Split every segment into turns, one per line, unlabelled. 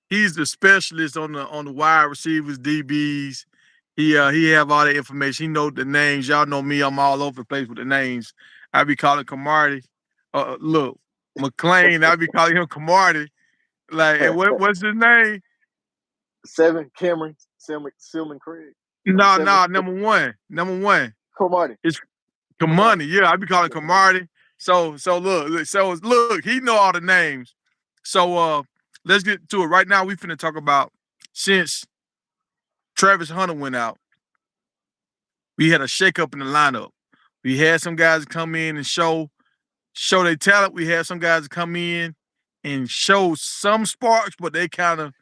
He's the specialist on the wide receivers, DBs. He have all the information. He know the names. Y'all know me. I'm all over the place with the names. I be calling Camardi. Look, McClain. I be calling him Camardi. Like, and what's his name?
Seven, Cameron, Silman Craig.
No, no, number one.
Cromartie.
It's Kamani. Yeah, I be calling Camardi. So look, he know all the names. So let's get to it. Right now, we finna talk about since Travis Hunter went out, we had a shakeup in the lineup. We had some guys come in and show their talent. We had some guys come in and show some sparks, but they kind of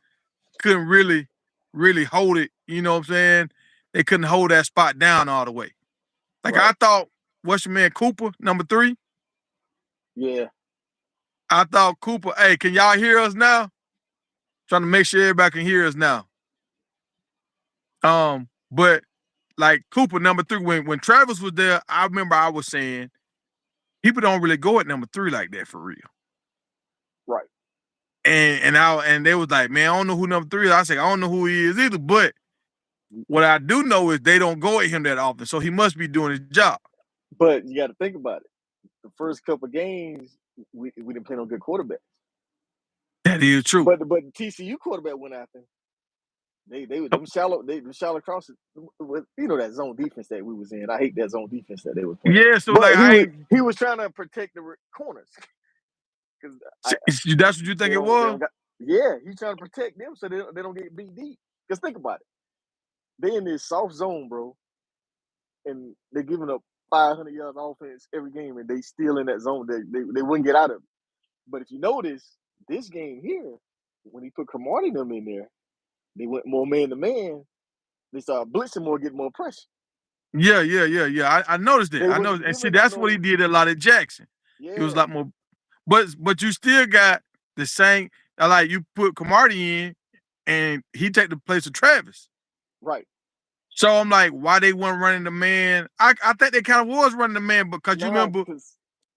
couldn't really hold it. You know what I'm saying? They couldn't hold that spot down all the way. Like I thought, what's your man Cooper, number 3?
Yeah.
I thought Cooper. Hey, can y'all hear us now? Trying to make sure everybody can hear us now. But like Cooper, number 3, when Travis was there, I remember I was saying people don't really go at number 3 like that for real.
Right.
And they was like, man, I don't know who number 3 is. I said, I don't know who he is either. But what I do know is they don't go at him that often, so he must be doing his job.
But you got to think about it. The first couple of games, we didn't play no good quarterbacks.
That is true.
But the TCU quarterback went after him. They were them shallow crosses. You know that zone defense that we was in. I hate that zone defense that they were playing.
Yeah, so
but
like
he was trying to protect the corners.
That's what you think it was?
Yeah, he's trying to protect them so they don't get beat deep. Because think about it. They in this soft zone, bro, and they're giving up 500 yards offense every game, and they still in that zone. They wouldn't get out of it. But if you notice, this game here, when he put Cromartie them in there, they went more man to man. They started blitzing more, getting more pressure.
Yeah. I noticed that. I noticed, and see, that's what he did a lot at Jackson.
Yeah.
It was a lot more, but you still got the same. Like you put Cromartie in, and he take the place of Travis.
Right.
So I'm like, why they weren't running the man? I think they kind of was running the man because you remember,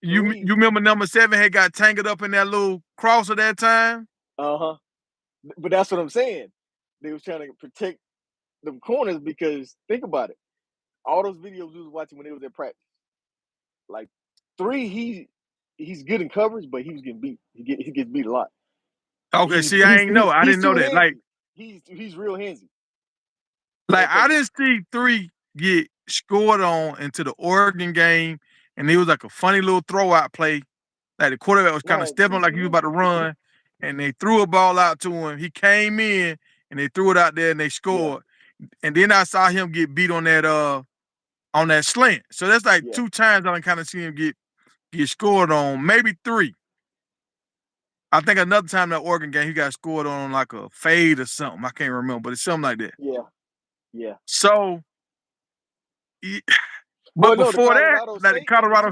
you remember number 7 had got tangled up in that little crosser that time.
But that's what I'm saying. They was trying to protect them corners because think about it. All those videos we was watching when they was at practice, like 3, he's good in coverage, but he was getting beat. He gets beat a lot.
Okay, I didn't know that.
Handsy.
Like
he's real handsy.
Like I didn't see 3 get scored on into the Oregon game, and it was like a funny little throw-out play. Like the quarterback was kind of stepping like he was about to run, and they threw a ball out to him. He came in, and they threw it out there, and they scored. Yeah. And then I saw him get beat on that slant. So that's like 2 times I kind of see him get scored on, maybe 3. I think another time that Oregon game he got scored on like a fade or something. I can't remember, but it's something like that.
Yeah.
So, but before that, like Colorado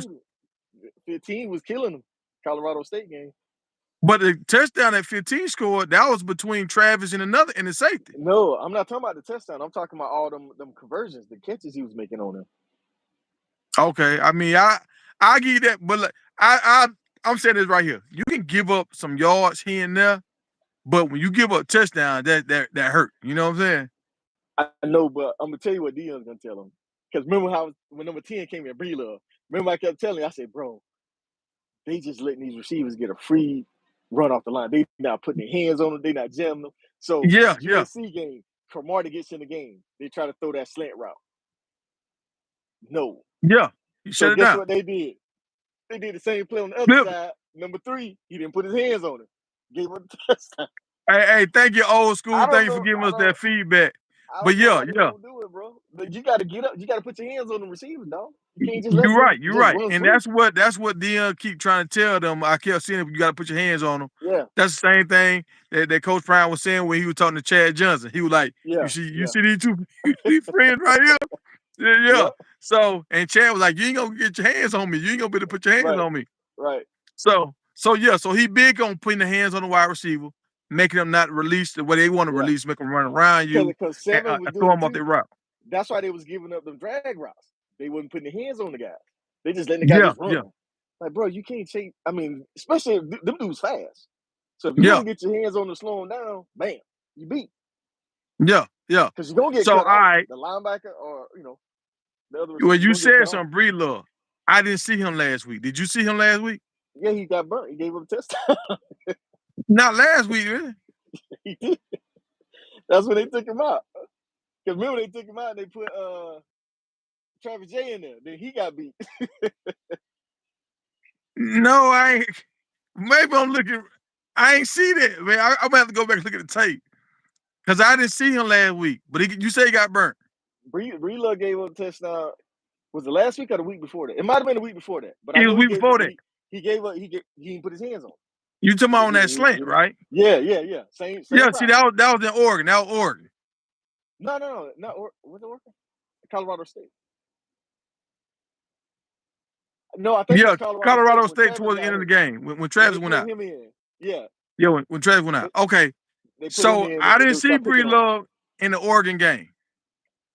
15 was killing them. Colorado State game.
But the touchdown that 15 scored, that was between Travis and the safety.
No, I'm not talking about the touchdown. I'm talking about all them conversions, the catches he was making on them.
Okay, I mean, I give you that, but like, I'm saying this right here. You can give up some yards here and there, but when you give up a touchdown, that hurt. You know what I'm saying?
I know, but I'm gonna tell you what Deion's gonna tell him. Because remember how when number 10 came in, Breedlove, remember I kept telling you, I said, bro, they just letting these receivers get a free run off the line. They not putting their hands on them, they not jamming them. So USC game, Cromartie gets in the game. They try to throw that slant route. No.
Yeah. You shut it down.
Guess what they did? They did the same play on the other side. Number 3, he didn't put his hands on it. Gave up the touchdown.
Hey, thank you, old school. Thank you for giving us that feedback. But yeah.
Don't do it, bro. But you got to get up. You got to put your hands on the receiver, dog. You can't just
You're right. And that's what Deion keep trying to tell them. I kept seeing you got to put your hands on them.
Yeah.
That's the same thing that Coach Brown was saying when he was talking to Chad Johnson. He was like, you see these 2 friends right here? Yeah. Yep. So, and Chad was like, you ain't gonna get your hands on me. You ain't gonna be able to put your hands on me.
Right.
So he big on putting the hands on the wide receiver, making them not release the way they want to release, make them run around you, and throw them off their route.
That's why they was giving up them drag routes. They wasn't putting their hands on the guy. They just letting the guy just run. Like, bro, you can't chase. I mean, especially them dudes fast. So if you
Yeah,
don't get your hands on to slow him down, bam, you beat.
yeah.
Because you're gonna get
So
cut
all
off.
right,
The linebacker or the other
well,
receiver,
you
you're gonna get
said
cut off.
some Breedlove. I didn't see him last week. Did you see him last week?
Yeah, he got burnt. He gave up a touchdown.
Not last week, man.
He did. That's when they took him out. Because remember they took him out and they put Travis J in there. Then he got beat.
No, I ain't. Maybe I'm looking. I ain't see that, man. I'm gonna have to go back and look at the tape because I didn't see him last week. But you say he got burnt.
Breedlove gave up a touchdown. Was it last week or the week before that? It might have been the week before that. But I
It was
know he
week
gave
before
up.
that.
He gave up. He didn't put his hands on.
You talking about on that
He
slant, right?
Yeah. Same
Yeah.
route.
See, that was in Oregon. That was Oregon.
No. Was it Oregon? Colorado State. No, I think it
Yeah,
was Colorado
Colorado
State when
State
Travis
towards the
got
end of the
hurt.
game when
When
Travis
they
went
put
out.
him in. Yeah.
Yeah, when Travis went out. Okay,
They put him
so
in.
I
They
didn't
would
see
start picking on.
Breedlove in the Oregon game.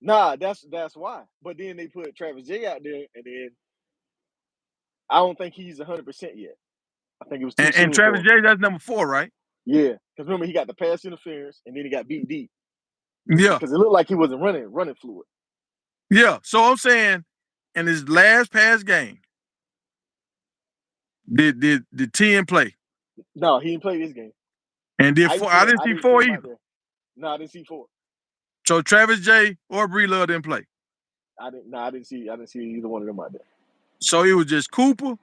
Nah, that's why. But then they put Travis J out there, and then I don't think he's 100% yet. I think it was too
And
soon
Travis
for him.
J, that's number 4, right?
Yeah, because remember he got the pass interference, and then he got beat deep
Yeah,
because it looked like he wasn't running fluid.
yeah. So I'm saying, in his last past game, did 10 play?
No, he didn't play this game.
And did 4? I didn't see 4
him out
either.
there. No, I didn't see 4.
So Travis J or Breedlove didn't play.
I didn't see either one of them out there.
So it was just Cooper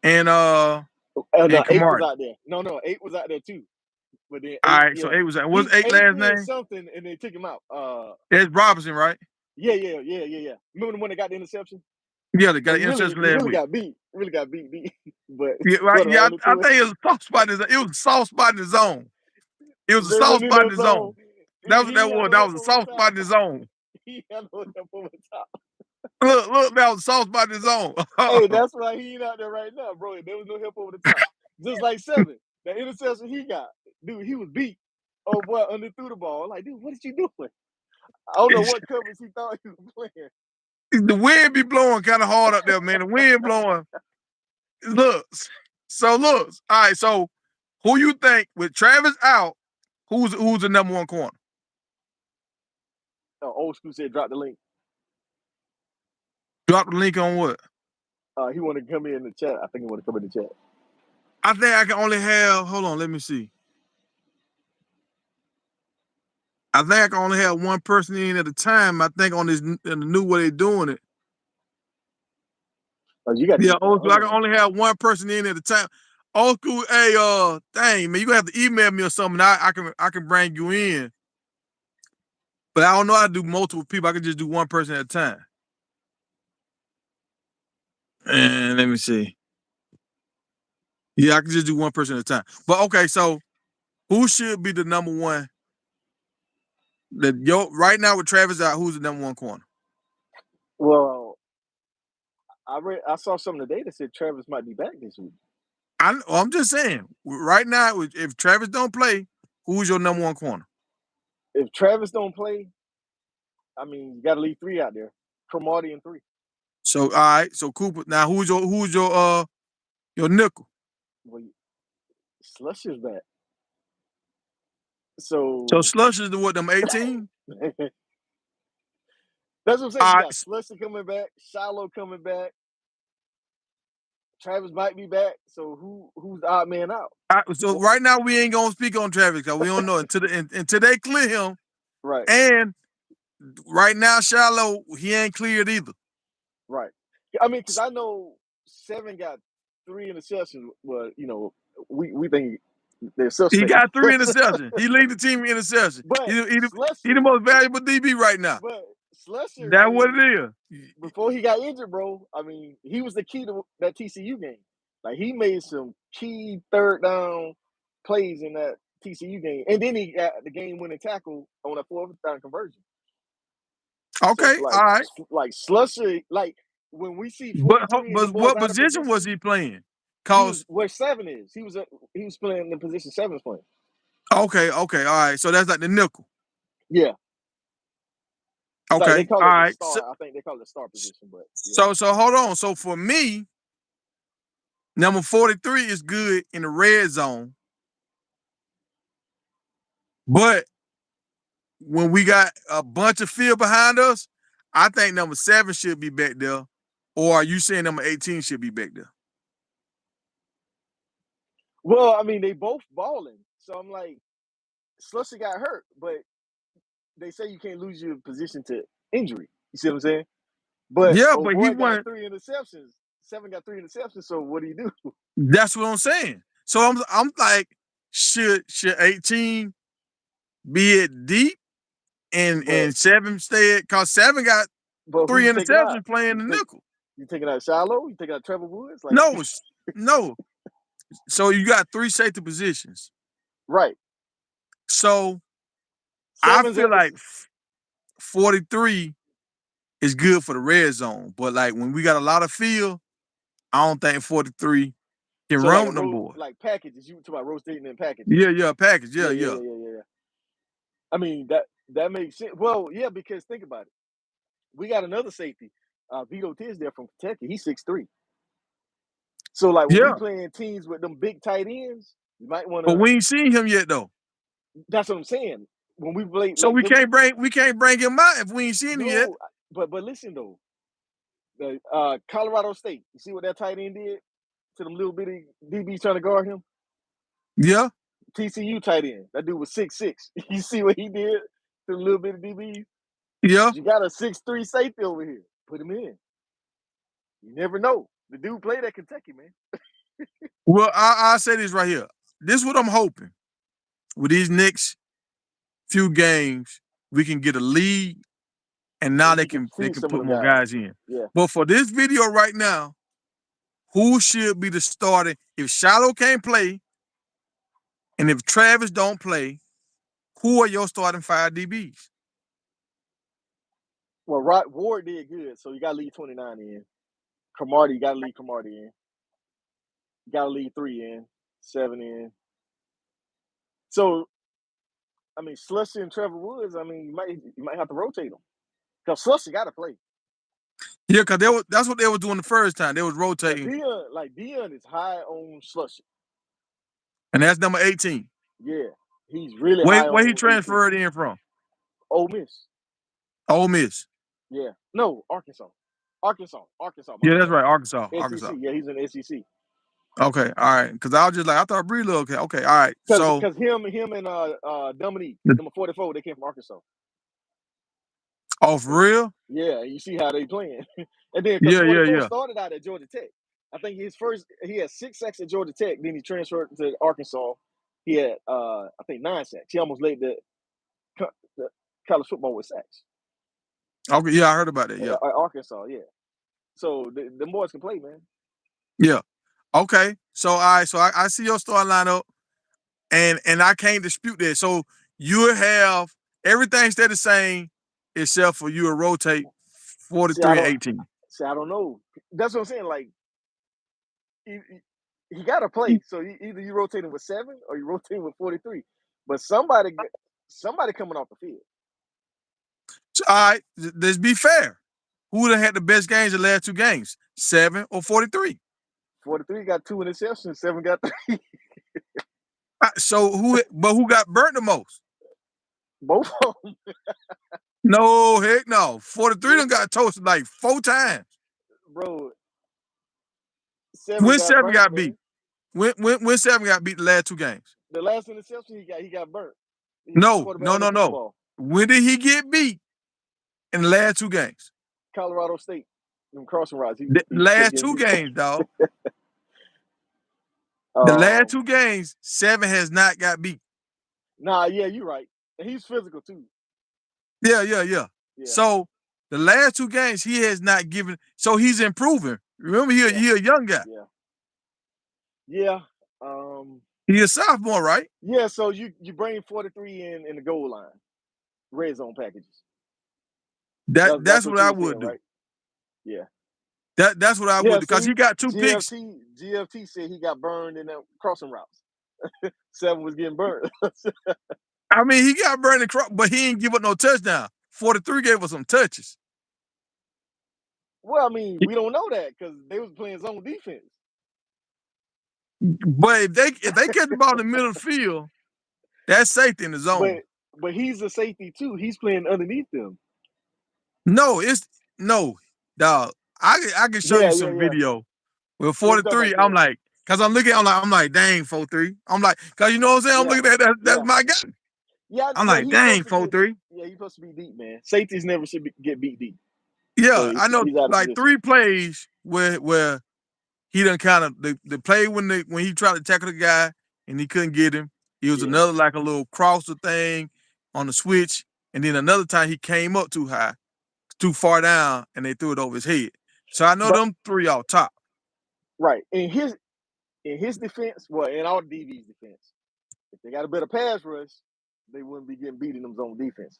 and
No,
and
8 was
Kamari.
out there. No, 8 was out there too. But then 8,
All right,
yeah.
so 8 was out. What's 8
8
last
did
name?
something, and they took him out.
It's Robinson, right?
Yeah. Remember the one that got the interception?
Yeah, they got
He
an interception
really
last week.
got beat. Really got beat. But
Yeah, right.
what,
Yeah, I
under
think it was a soft spot. It was a soft spot in the zone. It was a
They
soft
went in
spot in
that
the
zone.
zone. That was
He
that
ain't had
was.
no
That
help
was a
over the
soft spot in the
top.
zone.
He had no help over the top.
Look, that was a soft spot in the zone.
Hey, that's why he ain't out there right now, bro. There was no help over the top. Just like 7, the interception he got, dude, he was beat. Oh boy, underthrew the ball. Like, dude, what did you doing? I don't know what coverage he thought he was playing.
The wind be blowing kind of hard up there, man. The wind blowing. Look, look. All right, so who you think with Travis out? Who's the number 1 corner?
Old school said drop the link.
Drop the link on what?
He wanted to come in the chat. I think he wanted to come in the chat.
I think I can only have. Hold on, let me see. I think I can only have one person in at a time. I think on the new way they're doing it.
Oh, you got to
Yeah,
get that.
old school. I can only have one person in at a time. Old school, hey, dang, man, you gonna have to email me or something. I can bring you in. But I don't know how to do multiple people. I can just do one person at a time. And let me see. Yeah, I can just do one person at a time. But okay, so who should be the number 1? Right now with Travis out, who's the number 1 corner?
Well, I saw something today that said Travis might be back this week.
I'm just saying, right now, if Travis don't play, who's your number 1 corner?
If Travis don't play, I mean, you got to leave 3 out there. Cromartie and 3.
So all right, so Cooper. Now who's your nickel?
Well, Slush is back. So
Slush is the what, number 18?
that's what I'm saying. You got Slush coming back, Shiloh coming back. Travis might be back. So who's the odd man out?
So right now we ain't gonna speak on Travis because we don't know until they clear him.
Right.
And right now, Shiloh, he ain't cleared either.
Right. I mean, because I know 7 got 3 interceptions. Well, we think they're suspect.
He got 3 interceptions. He lead the team in interceptions.
But
He the most valuable DB right now.
But Slusher,
that's what it is.
Before he got injured, bro, I mean, he was the key to that TCU game. Like, he made some key 3rd down plays in that TCU game. And then he got the game-winning tackle on a 4th down conversion.
Okay,
so,
all right.
Like, Slusher, like, when we see
43 but what position was he playing? Cause
where 7 is. He was playing the position 7 is playing.
Okay, all right. So that's like the nickel.
Yeah.
Okay,
like they call
all
it
right.
The star. I think they call it the star position, but
yeah. So hold on. So for me, number 43 is good in the red zone. But when we got a bunch of field behind us, I think number 7 should be back there. Or are you saying number 18 should be back there?
Well, I mean, they both balling. So I'm like, Slushy got hurt, but they say you can't lose your position to injury. You see what I'm saying? But
Yeah,
oh
but he
boy got
won.
3 interceptions. 7 got 3 interceptions. So what do you do?
That's what I'm saying. So I'm like, should 18 be it deep and
But
7 stay at, cause 7 got
who
3
you taking out?
interceptions playing
You
the
take
nickel.
you taking out Shiloh? You taking out Trevor Woods? Like
No, no. So you got 3 safety positions.
right.
So I
Seven's
feel
at the
like 43 is good for the red zone. But like when we got a lot of field, I don't think 43 can
so
run with them boys.
like packages. You talk about rotating in packages.
Yeah, package. Yeah.
Yeah. I mean that makes sense. Well, yeah, because think about it. We got another safety, Vito Tisdale from Kentucky. He's 6'3". So like when we
Yeah.
playing teams with them big tight ends, you might want
But
to.
we ain't seen him yet though.
That's what I'm saying. When we play
So
like
we
them,
can't bring him out if we ain't seen him yet.
no. But listen though, the Colorado State. You see what that tight end did to them little bitty DBs trying to guard him?
Yeah.
TCU tight end. That dude was 6'6". You see what he did to the little bitty DBs?
Yeah.
You got a 6'3" safety over here. Put him in. You never know. The dude played at Kentucky, man.
Well, I'll say this right here. This is what I'm hoping. With these next few games, we can get a lead, and now
And
they
you can
can
see some of
put
them
more
guys.
guys in.
Yeah.
But for this video right now, who should be the starter if Shiloh can't play, and if Travis don't play? Who are your starting 5 DBs?
Well, Ward did good, so you got to leave 29 in. Cromartie, you got to leave Cromartie in. You got to leave 3 in, 7 in. So, I mean, Slushy and Trevor Woods. I mean, you might have to rotate them because Slushy got to play.
Yeah, because that's what they were doing the first time. They was rotating.
Deion is high on Slushy.
And that's number 18.
Yeah, he's really high
Where he
on 18.
transferred in from?
Ole Miss.
Ole Miss.
Yeah. No, Arkansas. Arkansas.
Yeah, that's right. Arkansas.
SEC. Yeah, he's in the SEC.
Okay, all right. Because I was just like, I thought Breedlove. Okay, all right. So
Because him and Dominique, number 44, they came from Arkansas.
oh, for real?
Yeah, you see how they playing. And then because
Yeah.
44 started out at Georgia Tech. I think he had 6 sacks at Georgia Tech. Then he transferred to Arkansas. He had I think 9 sacks. He almost led the college football with sacks.
Okay, yeah, I heard about that. Yeah.
Arkansas, yeah. So the boys can play, man.
Yeah. Okay. So all right. So I see your starting lineup, and I can't dispute that. So you have everything stay the same except for you will rotate 43 and 18.
I don't know. That's what I'm saying. Like he got to play. So either you rotate him with 7 or you rotate him with 43. But somebody coming off the field.
So, all right. Let's be fair. Who would have had the best games the last 2 games? 7 or 43?
43 got 2 interceptions. 7 got 3.
So who got burnt the most?
Both of them.
No, heck no. 43 done got toasted like 4 times.
Bro.
When 7 got beat? When 7 got beat the last 2 games?
The last interception he got burnt.
No. When did he get beat in the last 2 games?
Colorado State. Them crossing routes.
The last 2 games, dog. The last 2 games, 7 has not got beat.
Nah, yeah, you're right. And he's physical too.
Yeah. So the last 2 games he has not given. So he's improving. Remember, he a young guy.
Yeah.
He's a sophomore, right?
Yeah. So you bring 43 in the goal line, red zone packages.
That's what I would
saying,
do.
Right? Yeah.
That's what I would do because he got 2 picks.
GFT said he got burned in the crossing routes. 7 was getting burned.
I mean, he got burned in but he didn't give up no touchdown. 43 gave us some touches.
Well, I mean, we don't know that because they was playing zone defense.
But if they catch the ball in the middle of the field, That's safety in the zone.
But he's a safety too. He's playing underneath them.
No, dog. I can show you some video with
What you talking
43.
about,
I'm like, cause I'm like, dang, 43. I'm like, cause you know what I'm saying? I'm looking at that's my guy.
Yeah,
I'm
well,
like, dang, 43.
Yeah, he's supposed to be deep, man. Safeties never should get beat deep.
Yeah,
So
I know
he's out of
like
position.
3 plays where he done kind of the play when he tried to tackle the guy and he couldn't get him. It was another like a little crosser thing on the switch, and then another time he came up too high, too far down, and they threw it over his head. So I know them 3 off top.
Right. In his defense, well, in all DB's defense, if they got a better pass rush, they wouldn't be getting beat in them zone defense.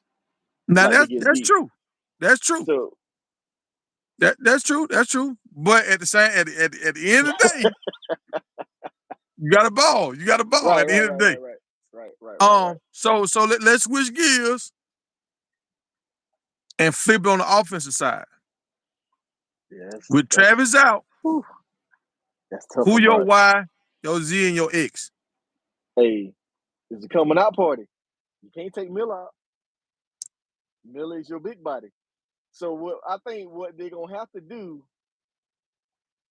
Now that's true. That's true.
So
that's true. That's true. But at the end of the day, you got a ball. You got a ball at the end of the day.
Right.
So let's switch gears and flip it on the offensive side.
Yes.
With Travis out,
that's tough.
Who your Y, your Z, and your X?
Hey, it's a coming out party. You can't take Miller out. Miller is your big body. So I think what they're gonna have to do,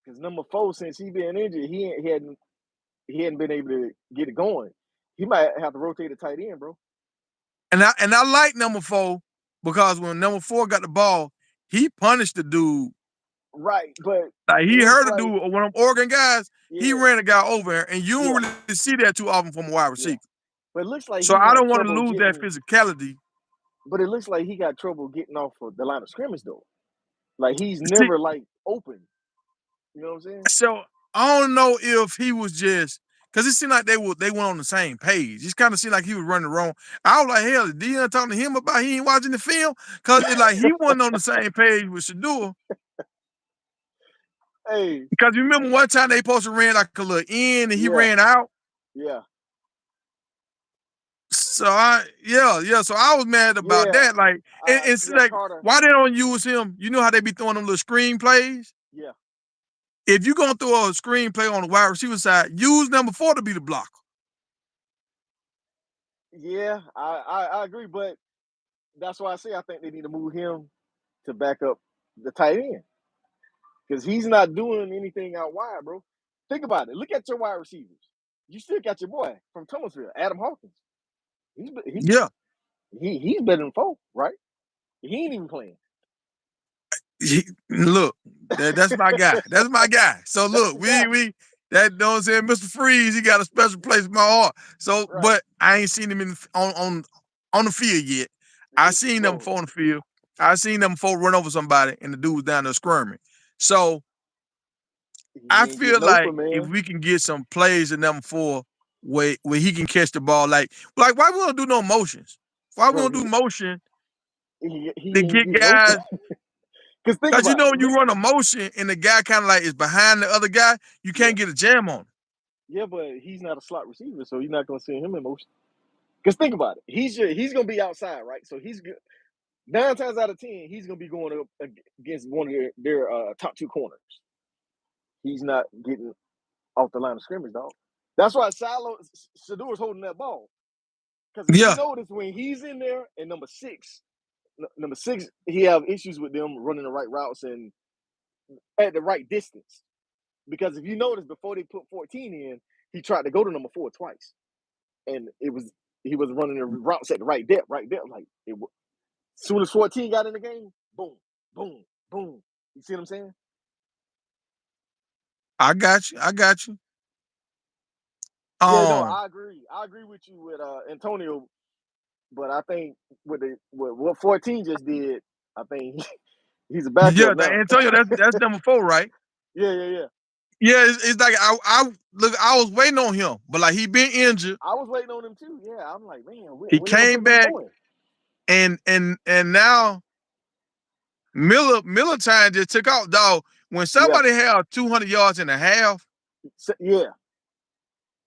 because number 4, since he been injured, he hadn't been able to get it going. He might have to rotate a tight end, bro.
And I like number 4 because when number 4 got the ball, he punished the dude.
Right, but
like he hurt a dude. One of them Oregon guys, he ran a guy over, and you don't really see that too often from a wide receiver.
But it looks like
so I don't want to lose that physicality.
But it looks like he got trouble getting off of the line of scrimmage though. Like he's never like open. You know what I'm saying?
So I don't know if he was just because it seemed like they went on the same page. It kind of seemed like he was running wrong. I was like, hell, did Deion talking to him about he ain't watching the film? Because like he wasn't on the same page with Shedeur.
Hey,
because you remember one time they supposed to ran like a little in and he ran out.
Yeah.
So so I was mad about that. Like, and it's like, why they don't use him? You know how they be throwing them little screen plays?
Yeah.
If you're gonna throw a screen play on the wide receiver side, use number 4 to be the blocker.
Yeah, I agree, but that's why I say I think they need to move him to back up the tight end. Because he's not doing anything out wide, bro. Think about it. Look at your wide receivers. You still got your boy from Thomasville, Adam Hawkins. He's better than 4, right? He ain't even playing.
Look, that's my guy. That's my guy. So look, we that you know what I'm saying, Mr. Freeze, he got a special place in my heart. So, but I ain't seen him on the field yet. I seen number 4 on the field. I seen number 4 run over somebody, and the dude was down there squirming. So I feel like if we can get some plays in number 4 where he can catch the ball, like why we don't do no motions? Why we don't do motion to get guys? Because you know when you run a motion and the guy kind of like is behind the other guy, you can't get a jam on him.
Yeah, but he's not a slot receiver, so you're not gonna see him in motion. Because think about it, he's gonna be outside, right? So he's good. 9 times out of 10, he's gonna be going up against one of their top 2 corners. He's not getting off the line of scrimmage, dog. That's why Shedeur's holding that ball. Because if you notice when he's in there and number 6, he have issues with them running the right routes and at the right distance. Because if you notice, before they put 14 in, he tried to go to number 4 twice, and he was running the routes at the right depth, Like as soon as 14 got in the game, boom, boom, boom. You see what I'm saying?
I got you.
Yeah, no, I agree. I agree with you with Antonio, but I think with what 14 just did, I think he's a backup now.
Antonio, that's number 4, right?
Yeah.
Yeah, it's like I was waiting on him, but like he been injured.
I was waiting on him too. Yeah, I'm like, man,
he came back, and now Miller time just took off, dog. When somebody have 200 yards and a half,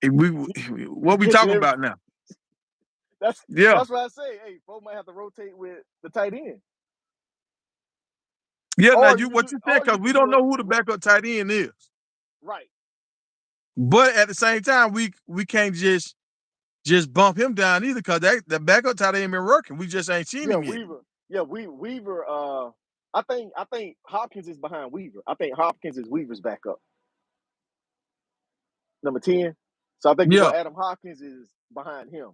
what we talking about now?
That's why I say, hey, folks might have to rotate with the tight end.
Yeah, now what you said, because we don't know who the backup tight end is.
Right.
But at the same time, we can't just just bump him down either, because the backup tight end ain't been working. We just ain't seen
Yeah,
him yet.
Weaver. Yeah, Weaver. I think Hopkins is behind Weaver. I think Hopkins is Weaver's backup, number 10. So I think
Yeah.
Adam Hopkins is behind him.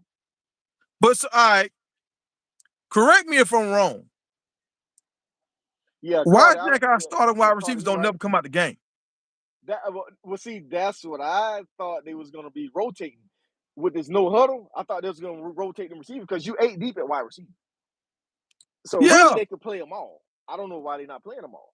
But so, all right, correct me if I'm wrong.
Yeah,
Why
Carter.
think our starting wide
Carter,
receivers
you're
don't
right.
never come out the game?
Well, see, that's what I thought they was going to be rotating with this no huddle. I thought they was going to rotate the receiver because you 8 deep at wide receiver. So really,
Yeah.
they could play them all. I don't know why they're not playing them all.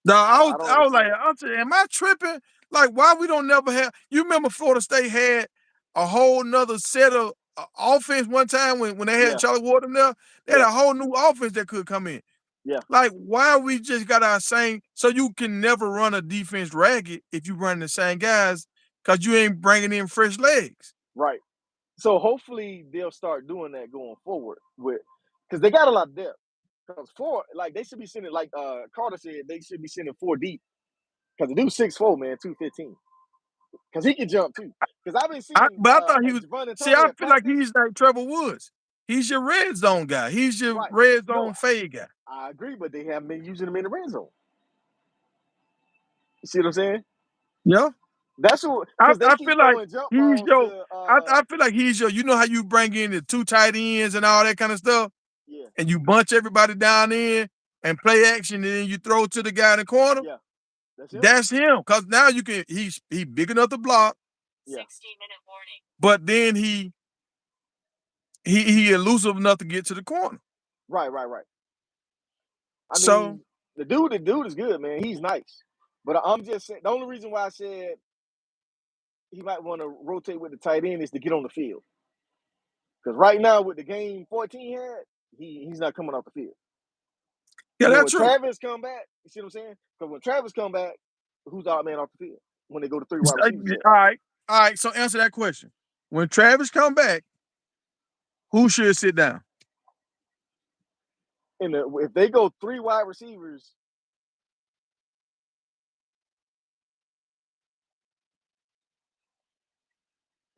No, I
don't
was like,
understand.
I'm saying, am I tripping? Like, why we don't never have? You remember Florida State had a whole nother set of offense one time when they had
Yeah.
Charlie Ward in there. They had
Yeah.
a whole new offense that could come in.
Yeah.
Like, why we just got our same? So you can never run a defense ragged if you run the same guys, because you ain't bringing in fresh legs.
Right. So hopefully they'll start doing that going forward because they got a lot of depth. Because they should be sending, like Carter said, they should be sending 4 deep. Because the dude's 6'4", man, 215. Because he can jump too. Because I've been seeing
But I thought he was.
Javon
See, I
at
feel like
practice.
he's like Trevor Woods. He's your red zone guy. He's your
Right.
red zone fade guy.
I agree, but they haven't been using him in the red zone. You see what I'm saying?
Yeah.
That's what,
I
because they keep
feel like
throwing jump
he's
balls
your.
to.
I feel like he's your. You know how you bring in the 2 tight ends and all that kind of stuff,
Yeah.
and you bunch everybody down in and play action, and then you throw to the guy in the corner.
Yeah.
That's him. Because now you can. He's big enough to block.
Yeah.
16-minute warning.
But then he elusive enough to get to the corner.
Right. I mean, the dude is good, man. He's nice. But I'm just saying, the only reason why I said he might want to rotate with the tight end is to get on the field. Because right now, with the game 14 had, he's not coming off the field.
Yeah,
but
that's
when
true.
Travis come back, you see what I'm saying? Because when Travis come back, who's our man off the field when they go to 3 wide receivers?
All right. So answer that question. When Travis come back, who should sit down?
And if they go 3 wide receivers,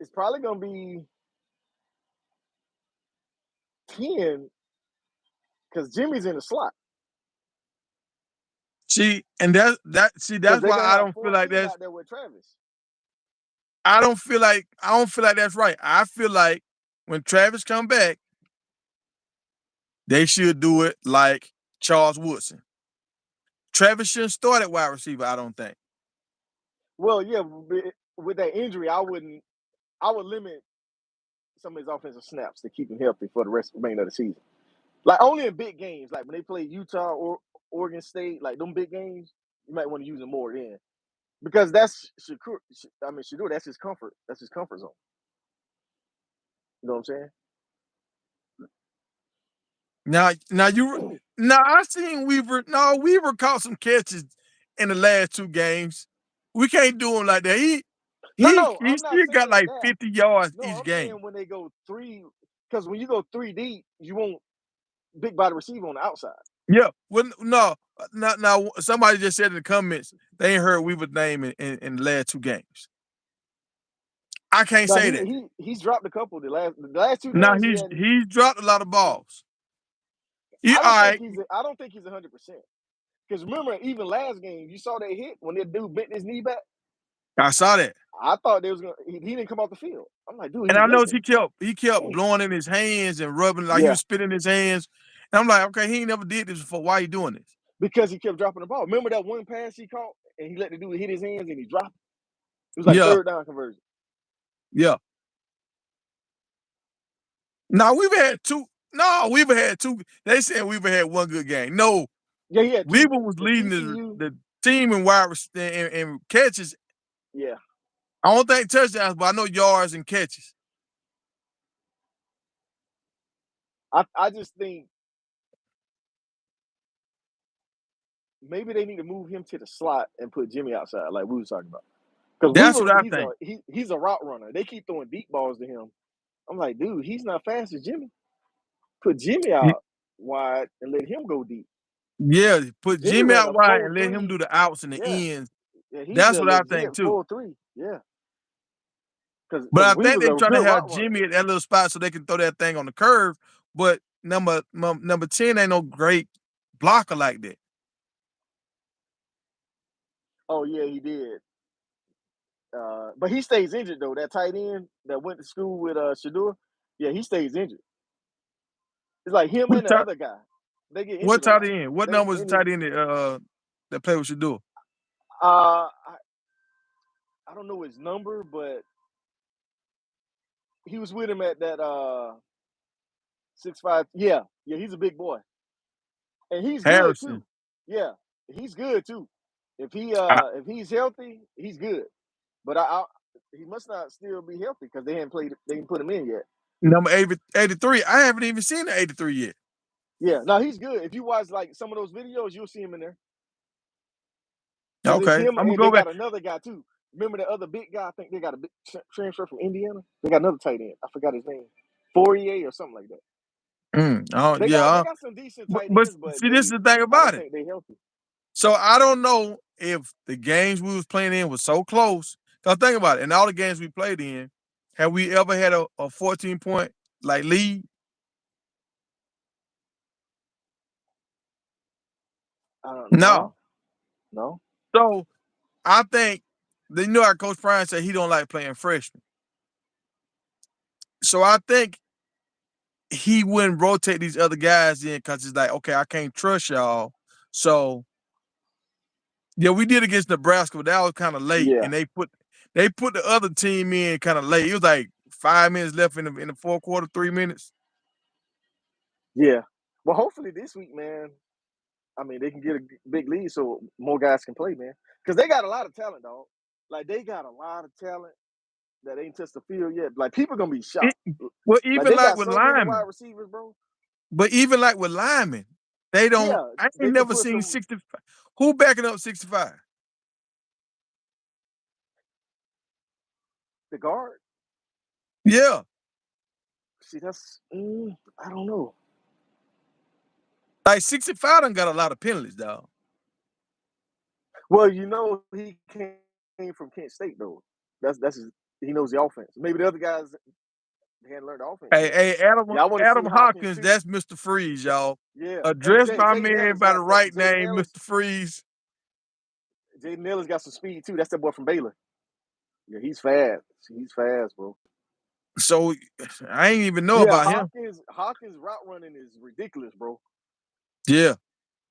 it's probably going to be 10 because Jimmy's in the slot.
See, and that's why I don't feel like that's
out there with Travis.
I don't feel like that's right. I feel like when Travis come back, they should do it like Charles Woodson. Travis shouldn't start at wide receiver, I don't think.
Well, yeah, with that injury, I would limit some of his offensive snaps to keep him healthy for the remainder of the season. Like only in big games, like when they play Utah or Oregon State, like them big games, you might want to use him more then. Because that's Shakur, that's his comfort. That's his comfort zone. You know what I'm saying?
Now I seen Weaver. No, Weaver caught some catches in the last 2 games. We can't do him like that. He still got like 50 yards each
I'm
game.
saying when they go 3, because when you go 3 deep, you want big body receiver on the outside.
Yeah. Well, now somebody just said in the comments they ain't heard Weaver's name in the last 2 games. I can't say that.
He's dropped a couple the last 2 games.
Now he's dropped a lot of balls.
I don't think he's 100%. Because remember, even last game, you saw that hit when that dude bent his knee back.
I saw that.
I thought they was gonna. He didn't come off the field. I'm like, dude.
And I know he kept blowing in his hands and rubbing he was spitting his hands. And I'm like, okay, he ain't never did this before. Why he doing this?
Because he kept dropping the ball. Remember that one pass he caught and he let the dude hit his hands and he dropped it? It was like 3rd down conversion.
Yeah. Now Weaver had 2. No, Weaver had 2. They said Weaver had 1 good game. No.
Yeah, he had 2.
Weaver was leading the team in wide and catches.
Yeah.
I don't think touchdowns, but I know yards and catches.
I just think maybe they need to move him to the slot and put Jimmy outside, like we was talking about. Because
that's what I think.
He's a route runner. They keep throwing deep balls to him. I'm like, dude, he's not fast as Jimmy. Put Jimmy out wide and let him go deep.
Yeah, put Jimmy out wide and let him do the outs and the ends.
Yeah,
that's what I think too.
4-3. Yeah. because
But I
he
think
was
they're
a
trying to
good
have
route runner.
Jimmy at that little spot so they can throw that thing on the curve. But number 10 ain't no great blocker like that.
Oh yeah, he did. But he stays injured though. That tight end that went to school with Shador, yeah, he stays injured. It's like him
What
and the
tight,
other guy. They get
what
injured a
tight
lot.
end? What
They
number was the
any
tight end that played with Shador?
uh I don't know his number, but he was with him at that 6'5". Yeah, he's a big boy. And he's good too.
Harrison.
Yeah, he's good too.
I,
If he's healthy, he's good. But he must not still be healthy because they didn't put him in yet.
number 83. I haven't even seen the 83 yet.
Yeah, no, he's good. If you watch like some of those videos, you'll see him in there. Because it's
Okay,
him
I'm gonna
and they
go back.
got another guy too. Remember the other big guy? I think they got a big transfer from Indiana. They got another tight end. I forgot his name. Fourier or something like that. They
Yeah.
got some decent tight
But
ends, but
see, this is the thing
I don't
about it.
think they healthy.
So I don't know if the games we was playing in was so close. Cause think about it. In all the games we played in, have we ever had a 14-point like lead? No.
No.
So I think you know how Coach Prime said he don't like playing freshmen. So I think he wouldn't rotate these other guys in because it's like, okay, I can't trust y'all. So yeah, we did against Nebraska, but that was kind of late,
Yeah.
and they put the other team in kind of late. It was like 5 minutes left in the fourth quarter, 3 minutes.
Yeah. Well, hopefully this week, man. I mean, they can get a big lead so more guys can play, man. Because they got a lot of talent, dog. Like they got a lot of talent that ain't touched the field yet. Like people gonna be shocked.
Well,
Like
even
they
like
got
with
so many
linemen,
wide receivers, bro.
but even like with linemen, they don't.
Yeah,
I
they
ain't
can
never
put
seen
some
65. Who backing up 65?
the guard.
Yeah,
See, that's I don't know.
like 65 done got a lot of penalties, dog.
Well, he came from Kent State though. He knows the offense. Maybe the other guys hadn't learned the offense
Hey,
yet.
hey,
Yeah, I want to see
Adam
Hawkins
Hawkins,
too.
that's Mr. Freeze, y'all.
Yeah. Hey,
Address my
Jaden
man
Ellis
by the
got that.
right name, Mr. Freeze.
Jaden Ellis got some speed too. That's that boy from Baylor. Yeah, he's fast. He's fast, bro.
So I ain't even know
Yeah,
about him.
Hawkins route running is ridiculous, bro.
Yeah.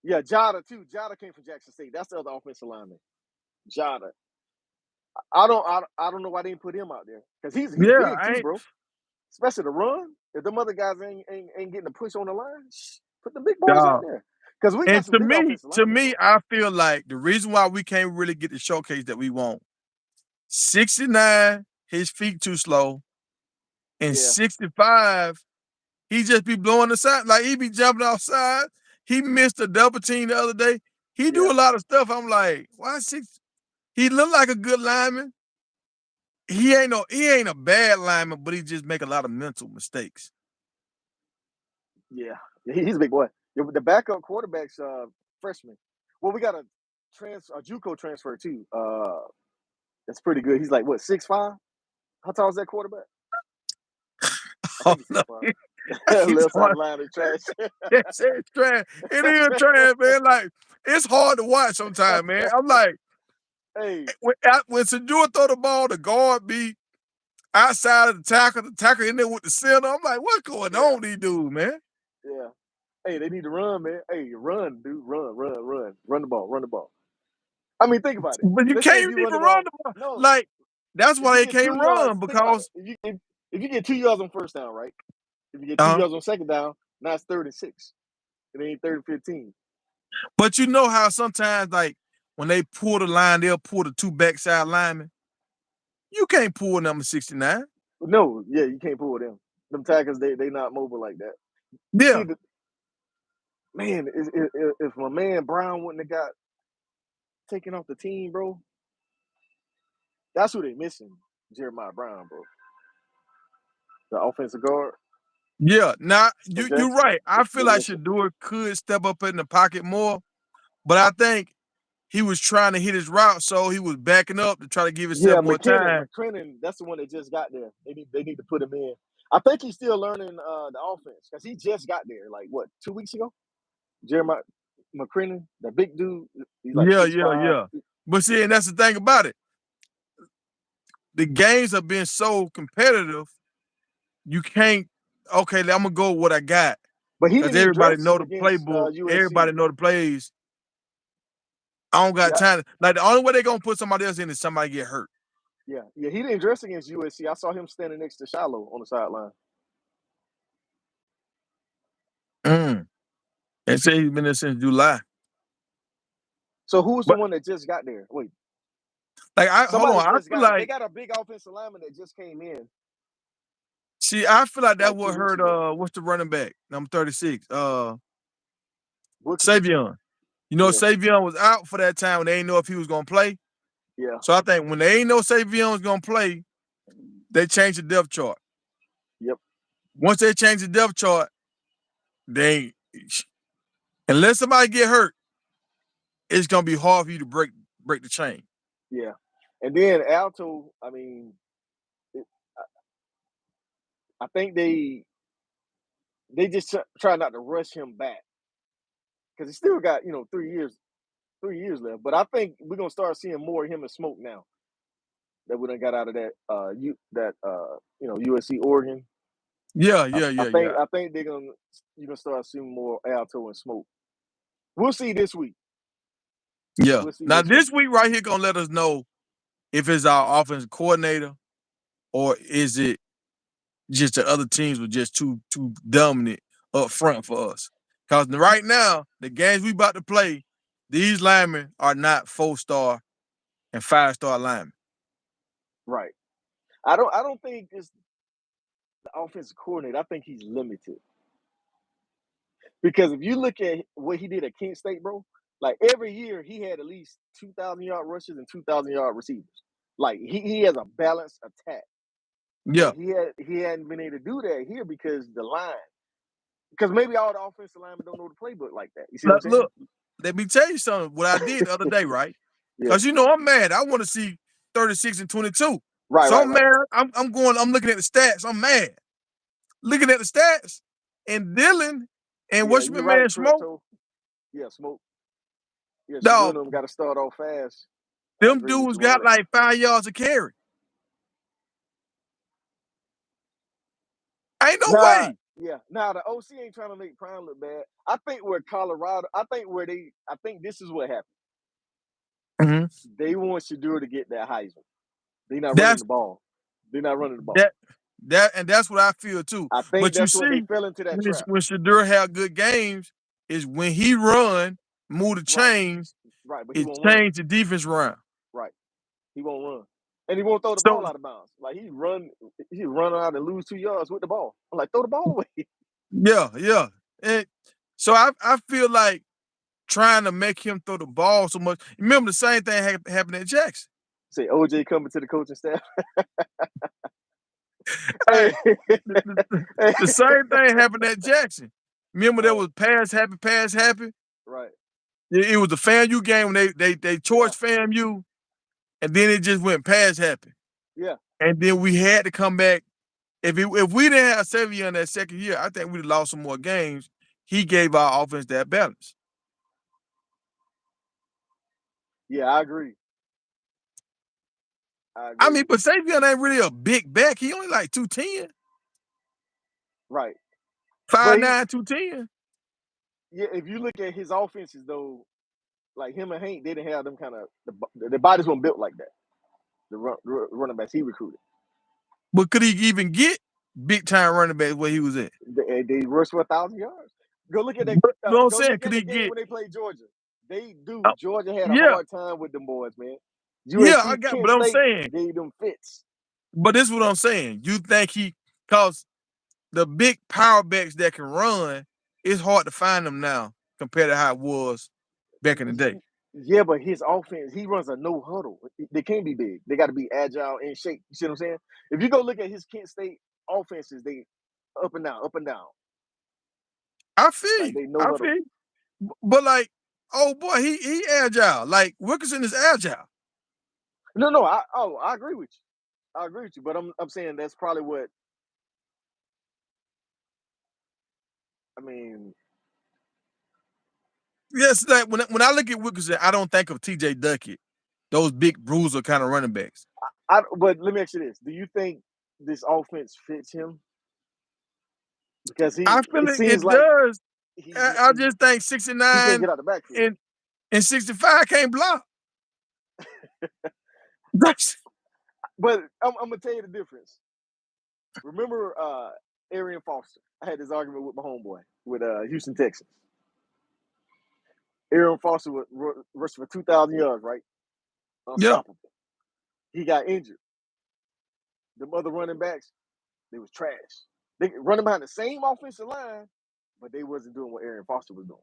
Yeah, Jada too. Jada came from Jackson State. That's the other offensive lineman. Jada. I don't know why they didn't put him out there because he's
Yeah,
big too, bro. Especially the run. If them other guys ain't getting the push on the line, put the big boys out there. Because we got
and
some good offensive linemen. Bro.
I feel like the reason why we can't really get the showcase that we want, 69, his feet too slow, and 65, he just be blowing the side, like he be jumping outside. He missed a double team the other day. He do a lot of stuff. I'm like, why 6? He look like a good lineman. He ain't a bad lineman, but he just make a lot of mental mistakes.
Yeah, he's a big boy. The backup quarterback's freshman. Well, we got a JUCO transfer too. That's pretty good. He's like what 6'5"? How tall is that quarterback? I think he's 6'5". Left side of the line is trash.
It's trash. It is trash, man. Like it's hard to watch sometimes, man. I'm like,
hey,
when Shador throw the ball, the guard be outside of the tackle in there with the center. I'm like, what's going on, these dudes, man?
Yeah. Hey, they need to run, man. Hey, run, dude. Run. Run the ball. I mean, think about it.
But you
Let's say if
can't
you run
even
the
run
ball.
the ball.
No,
Like that's
if
why
you
they
get
can't
2 yards,
run
think about it.
because
If you get 2 yards on first down, right? If you get 2 yards on second down, now it's 3rd and 6. It ain't 3rd and 15.
But you know how sometimes like when they pull the line, they'll pull the 2 backside linemen. You can't pull number 69.
No, yeah, you can't pull them. Them tackles, they not mobile like that.
Yeah.
See, man, if my man Brown wouldn't have got taken off the team, bro, that's who they missing. Jeremiah Brown, bro, the offensive guard.
Yeah. Now
From
you're
Jackson.
right. I feel
They
like
missing.
Shador could step up in the pocket more, but I think he was trying to hit his route, so he was backing up to try to give
Yeah,
himself more time.
McKinnon, that's the one that just got there. They need to put him in. I think he's still learning the offense because he just got there, like what, 2 weeks ago? Jeremiah McKinnon, the big dude, he's like
Yeah,
6'5".
yeah. But see, and that's the thing about it. The games have been so competitive, you can't, okay, I'm gonna go with what I got.
But he
Because
didn't even
everybody
dress
know the
against
playbook,
USC.
everybody know the plays. I don't got
Yeah,
time. Like, the only way they're gonna put somebody else in is somebody get hurt.
yeah. He didn't dress against USC. I saw him standing next to Shiloh on the sideline.
They say he's been there since July.
So who's the
But
one that just got there? Wait,
like, hold
somebody
on. I
just
feel
got. They
like,
got a big offensive lineman that just came in
see, I feel like that
like 2
what
weeks
hurt.
ago.
What's the running back? Number 36.
Booker.
Savion. You know,
Yeah,
Savion was out for that time when they didn't know if he was gonna play.
yeah,
So I think when they ain't know Savion was gonna play, they changed the depth chart.
yep,
Once they changed the depth chart, they, unless somebody get hurt, it's gonna be hard for you to break the chain.
yeah. And then Alto. I mean, it, I think they just try not to rush him back because he still got 3 years left. But I think we're gonna start seeing more of him and Smoke now that we done got out of that USC Oregon.
Yeah.
I think you're gonna start seeing more Alto and Smoke. We'll see this week.
Yeah.
We'll see
Now
this week.
this week right here gonna let us know if it's our offensive coordinator or is it just the other teams were just too dominant up front for us. Because right now, the games we about to play, these linemen are not 4-star and 5-star linemen.
Right. I don't think it's the offensive coordinator. I think he's limited. Because if you look at what he did at Kent State, bro, like every year he had at least 2,000-yard rushes and 2,000-yard receivers. Like he has a balanced attack.
Yeah.
But he hadn't been able to do that here because the line. Because maybe all the offensive linemen don't know the playbook like that. You see what I'm saying?
Look, let me tell you something. What I did the other day, right?
Yeah.
Because I'm mad. I want to see 36 and 22.
Right,
So
right,
I'm
right.
mad. I'm looking at the stats. I'm mad. Looking at the stats, and Dylan and
Yeah,
what's
you're
my
right,
man Smoke?
Crypto. Yeah, Smoke. Yeah,
Dog,
Shaduna got to start off fast. I
them
agree with
dudes
you on
got
that.
like 5 yards of carry. Ain't no way.
Yeah. Now the OC ain't trying to make Prime look bad. I think where Colorado, I think this is what happened.
Mhm.
They want Shadura to get that Heisman. They're not running
That's
the ball. They're not running the ball.
that's what I feel too.
I think
But you
that's what they
see,
fell into that trap.
when Shadur have good games, is when he run, move the chains,
Right, but he
it
won't run.
change the defense around.
Right. He won't run. And he won't throw the
So
ball out of bounds. Like he run out and lose 2 yards with the ball. I'm like, throw the ball away.
yeah. And so I feel like trying to make him throw the ball so much. Remember the same thing happened at Jackson.
Say OJ coming to the coaching staff.
Hey, the same thing happened at Jackson. Remember there was pass happy.
Right.
It was the FAMU game when they torched FAMU, and then it just went pass happy.
Yeah.
And then we had to come back. If we didn't have Savion in that second year, I think we'd have lost some more games. He gave our offense that balance.
Yeah, I agree.
I mean, but Savion ain't really a big back. He only like 210.
Right.
5'9", 210.
Yeah, if you look at his offenses though, like him and Hank, they didn't have them kind of the bodies weren't built like that. The running backs he recruited.
But could he even get big time running back where he was at?
They rushed for 1,000 yards. Go look at that.
You know what I'm
Go
saying?
look at
Could
the
he
game
get?
when they played Georgia.
Oh,
Georgia had a
yeah,
hard time with them boys, man.
I
USC,
got.
Kent
But I'm
State
saying.
gave them fits.
But this is what I'm saying. You think cause the big power backs that can run, it's hard to find them now compared to how it was back in the day.
Yeah, but his offense, he runs a no huddle. They can't be big. They got to be agile and shape. You see what I'm saying? If you go look at his Kent State offenses, they up and down.
I feel
Like
you.
they no huddle.
But like oh boy, he agile. Like Wilkerson is agile.
No, I agree with you. I agree with you, but I'm saying that's probably what I mean.
Yes, like when I look at Wilkerson, I don't think of T.J. Duckett, those big bruiser kind of running backs.
But let me ask you this: do you think this offense fits him? Because
I feel
it seems
it
like
does.
he's
I just think
he can't
69
get out the backfield.
and 65 can't block. That's
But I'm gonna tell you the difference. Remember Arian Foster? I had this argument with my homeboy with Houston Texans. Arian Foster was rushed for 2,000 yards, right?
yeah.
Unstoppable. He got injured. The other running backs, they was trash. They running behind the same offensive line, but they wasn't doing what Arian Foster was doing.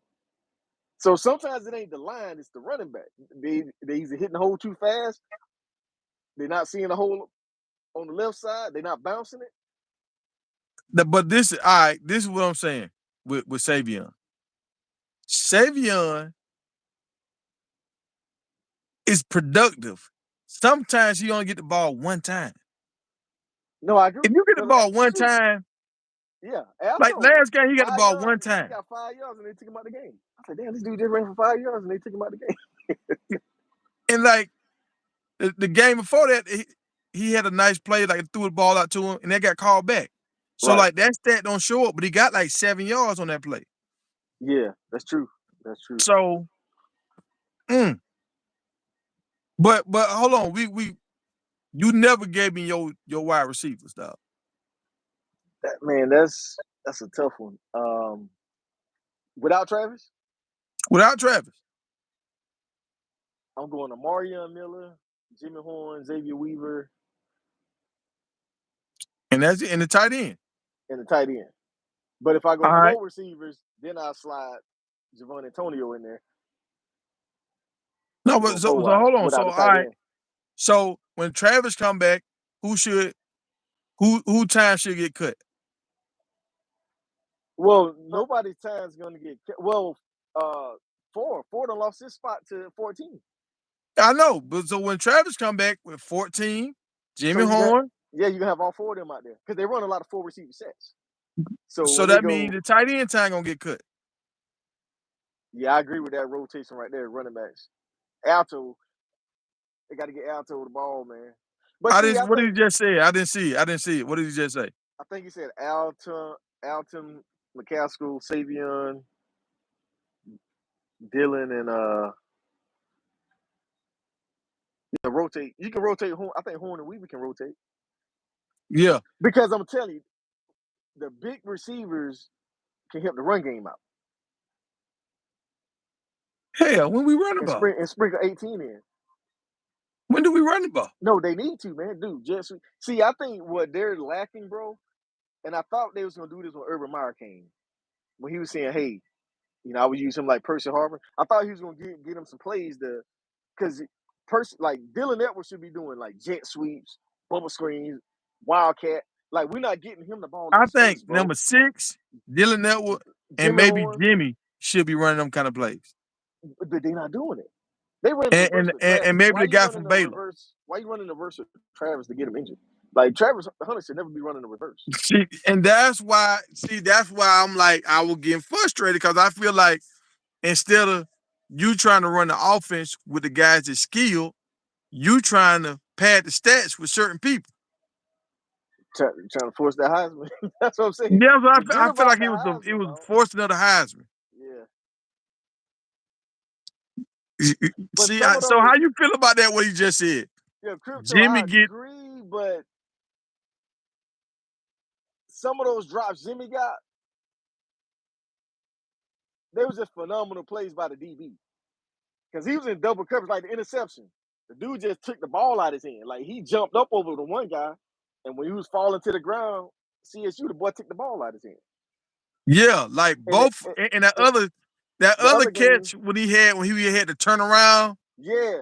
So sometimes it ain't the line, it's the running back. They either hitting the hole too fast, they're not seeing the hole on the left side, they're not bouncing it.
But this, all right, this is what I'm saying with Savion. Savion is productive. Sometimes he only get the ball one time.
No, I agree.
If you get the ball one time,
yeah,
like last game, he got the ball one
He
time.
got 5 yards and they took him out of the game. I said, damn, this dude just ran for 5 yards and they took him out of the game.
And like the game before that, he had a nice play, like threw the ball out to him, and they got called back. So like that stat don't show up, but he got like 7 yards on that play.
Yeah, that's true. That's true.
So, but hold on, you never gave me your wide receivers, dog.
Man, that's a tough one. Without Travis?
Without Travis,
I'm going to Marion Miller, Jimmy Horn, Xavier Weaver,
and that's it, and the tight end.
And the tight end. But if I go four receivers, then I'll slide Javon Antonio in there.
No, but so hold on. So all right.
End.
So when Travis come back, who time should get cut?
Well, nobody's time is going to get cut. Well, Ford done lost his spot to 14.
I know, but so when Travis come back with 14, Jimmy Horn.
Yeah, you can have all 4 of them out there because they run a lot of 4 receiver sets.
So that means the tight end time gonna get cut.
Yeah, I agree with that rotation right there, running backs. Alto, they got to get Alto the ball, man. But
what did he just say? I didn't see it. What did he just say?
I think he said Alton, McCaskill, Savion, Dylan, and rotate. You can rotate Horn. I think Horn and Weaver can rotate.
Yeah.
Because I'm telling you, the big receivers can help the run game out.
Hell, when we run the ball.
And sprinkle 18 in.
When do we run the ball?
No, they need to, man. Dude, just see, I think what they're lacking, bro, and I thought they was going to do this when Urban Meyer came. When he was saying, hey, I would use him like Percy Harvin. I thought he was going to get him some plays because like Dylan Edwards should be doing like jet sweeps, bubble screens, wildcat. Like we're not getting him the ball.
I think number 6, Dylan Edwards, and maybe
Horn,
Jimmy should be running them kind of plays.
But they're not doing it. They ran
and maybe the guy from Baylor.
Why are you running the reverse with Travis to get him injured? Like Travis Hunter should never be running the reverse.
See, and that's why I'm like, I was getting frustrated because I feel like instead of you trying to run the offense with the guys that skilled, you trying to pad the stats with certain people.
Trying to force that Heisman. That's what I'm saying.
Yeah, I feel like it was forcing of the Heisman.
Yeah.
See, so how you feel about that? What he just said?
Yeah, Jimmy agree, but some of those drops Jimmy got, they was just phenomenal plays by the DB. Because he was in double coverage, like the interception. The dude just took the ball out of his hand. Like he jumped up over the one guy, and when he was falling to the ground, CSU, the boy took the ball out of his hand.
Yeah, like both, and that other catch when he had to turn around.
Yeah.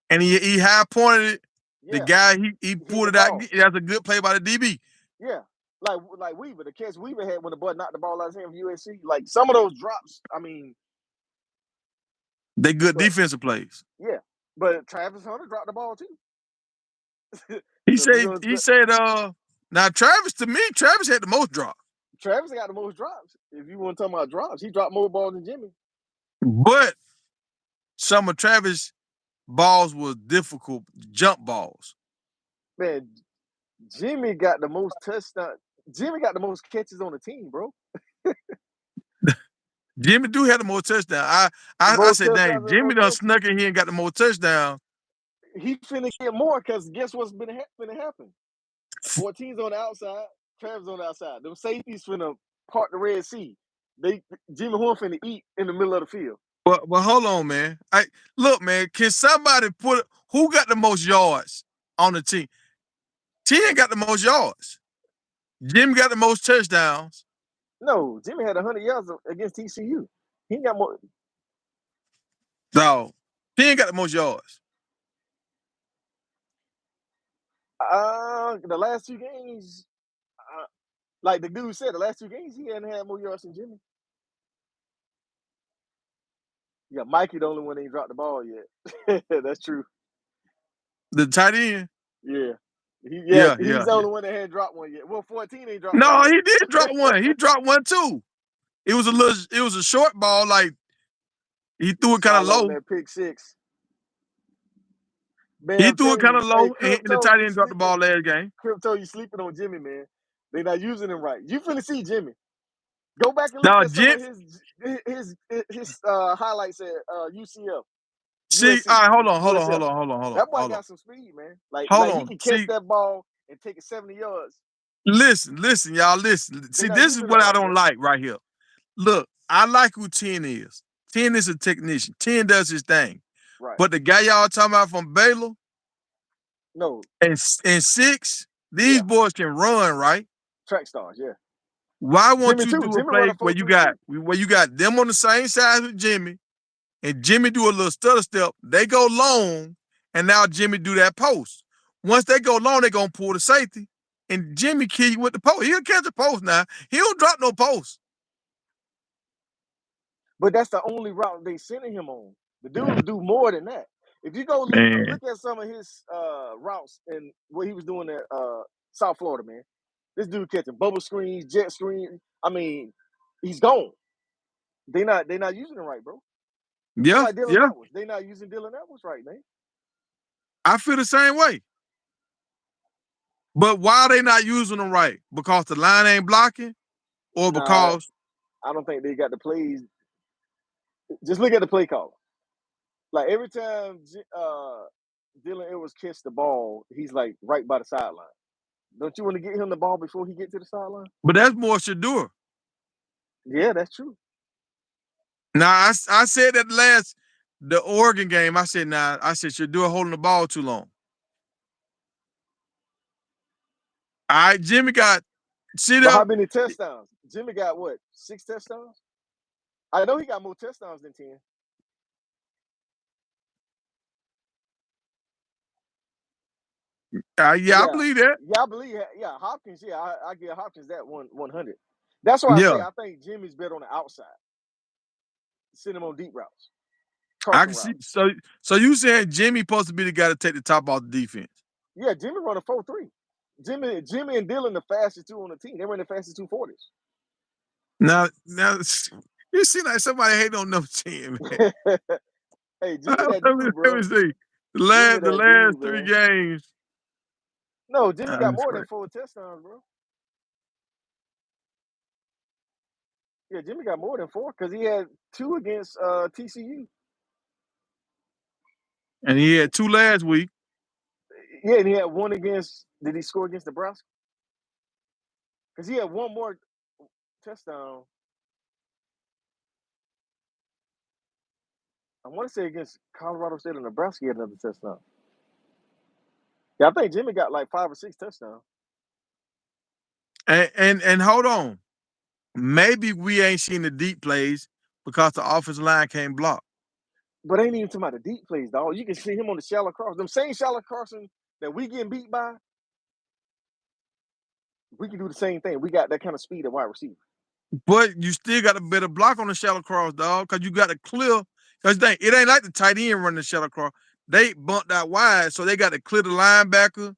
And he high pointed it. Yeah. The guy he pulled it out. That's a good play by the DB.
Yeah. Like Weaver, the catch Weaver had when the boy knocked the ball out of his hand from USC. Like some of those drops, I mean,
They good
But
defensive plays.
yeah, but Travis Hunter dropped the ball too.
He
So if you
said
gonna
he
expect,
said now Travis, to me, Travis had the most drops.
Travis got the most drops. If you want to talk about drops, he dropped more balls than Jimmy.
But some of Travis' balls was difficult jump balls.
Man, Jimmy got the most touchdowns. Jimmy got the most catches on the team, bro.
Jimmy do have the most touchdowns. I
Most
said, dang,
touchdowns and
Jimmy
most
done
catches.
snuck in here and got the most touchdowns.
He finna get more because guess what's finna happen? 14's on the outside, Travis on the outside. Them safeties finna part the Red Sea. Jimmy Horn finna eat in the middle of the field.
But hold on, man. Look, man, can somebody put who got the most yards on the team? T got the most yards. Jim got the most touchdowns.
No, Jimmy had 100 yards against TCU. He got more.
No, T got the most yards.
The last two games, like the dude said, the last two games he hadn't had more yards than Jimmy. Yeah, Mikey the only one that ain't dropped the ball yet. That's true.
The tight end.
Yeah. He's
Yeah.
the only one that hadn't dropped one yet. Well, 14 ain't dropped
No,
one yet.
he did drop one. He dropped one too. It was a short ball, like he threw it kind of low.
That pick six. Man,
He
I'm
threw it
telling
kind of
you,
low,
hey,
and the tight end dropped the ball last game.
Crypto, you sleeping on Jimmy, man. They not using him right. You finna see Jimmy. Go back and look
Now,
at some of his highlights at UCF.
See,
USC,
all right, hold
USF.
on.
That boy got some speed, man. Like
Hold
he
on.
can catch
See,
that ball and take it 70 yards.
listen, y'all, listen. See,
not
this is
using
what
him
I
right,
don't
bro.
like right here. Look, I like who 10 is. 10 is a technician. 10 does his thing.
Right.
But the guy y'all talking about from Baylor
No,
and 6, these boys can run, right?
track stars, yeah.
Why won't
Jimmy
you
too.
do a
Jimmy
play
run a
where
4.3
you got them on the same size with Jimmy, and Jimmy do a little stutter step, they go long, and now Jimmy do that post. Once they go long, they gonna pull the safety, and Jimmy kill you with the post. He'll catch a post now. He don't drop no post.
But that's the only route they sending him on. The dude do more than that. If you go look at some of his routes and what he was doing at South Florida, man. This dude catching bubble screens, jet screens. I mean, he's gone. They not using him right, bro.
Yeah,
Like Dylan Edwards. They not using Dylan Edwards right, man.
I feel the same way. But why are they not using them right? Because the line ain't blocking, or because
I don't think they got the plays. Just look at the play call. Like every time Dylan Edwards catch the ball, he's like right by the sideline. Don't you want to get him the ball before he get to the sideline?
but that's more Shedeur.
Yeah, that's true.
Now I said that the Oregon game. I said Shedeur holding the ball too long. All right, Jimmy got
How many touchdowns? Jimmy got what? 6 touchdowns? I know he got more touchdowns than 10.
I believe that.
Yeah, I believe. Yeah, Hopkins. Yeah, I give Hopkins that 100. That's why I say I think Jimmy's better on the outside. Send him on deep routes.
I can see. So you saying Jimmy supposed to be the guy to take the top off the defense?
Yeah, Jimmy run a 4.3. Jimmy and Dylan the fastest two on the team. They run the fastest 2.40s.
Now you seem like somebody hating on number 10, man.
Hey, Jimmy that dude, bro.
Let me see. The last 3 games.
No, Jimmy got more than 4 touchdowns, bro. Yeah, Jimmy got more than 4 because he had 2 against TCU.
And he had 2 last week.
Yeah, and he had 1 against. Did he score against Nebraska? Because he had 1 more touchdown. I want to say against Colorado State or Nebraska, he had another touchdown. Yeah, I think Jimmy got like 5 or 6 touchdowns.
And hold on. Maybe we ain't seen the deep plays because the offensive line can't block.
But ain't even talking about the deep plays, dog. You can see him on the shallow cross. Them same shallow crossing that we getting beat by, we can do the same thing. We got that kind of speed at wide receiver.
But you still got a better block on the shallow cross, dog, because you got to clear. Because it ain't like the tight end running the shuttle cross. They bumped out wide, so they got to clear the linebacker.